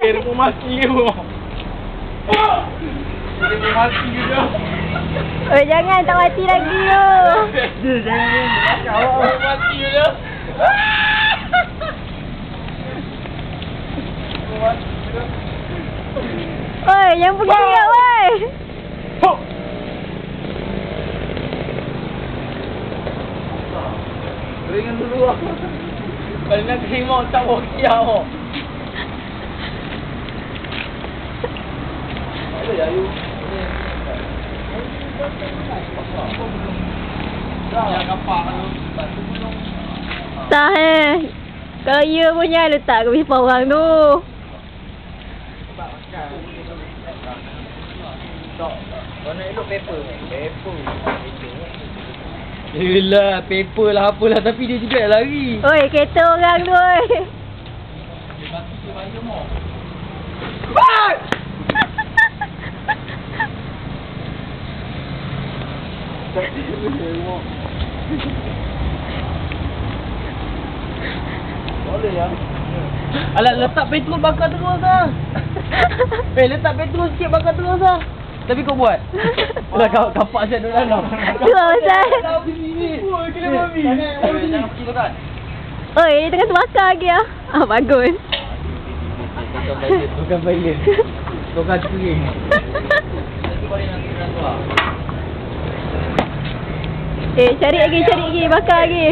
dia pun mati tu. Dia pun mati tu. Oh, jangan tak mati lagi tu. Jangan awak mati tu. Oi, yang pergi kat woi. Ringan dulu aku. Kalau nak terima tak okey awak. Apa ya you? Ya kapak tu. Batu belum. Sah Kalau ya punya letak ke pipa orang tu. Kau nak elok paper. Yelah, paper lah apalah tapi dia juga lari. Oi, kereta orang tu oi. Batu tu bayar mau. Boleh ya. Alah letak petrol bakar terus ah. Letak petrol sikit bakar terus ah. Tapi kau buat. Alah kau kapak saya duduk dalam. Tu Ustaz. Oh, kena babi. Jangan pergi dekat. Oi, dia tengah terbakar lagi ah. Ah, bagus. Bukan bayar. Bukan kering. Cari lagi, bakar lagi.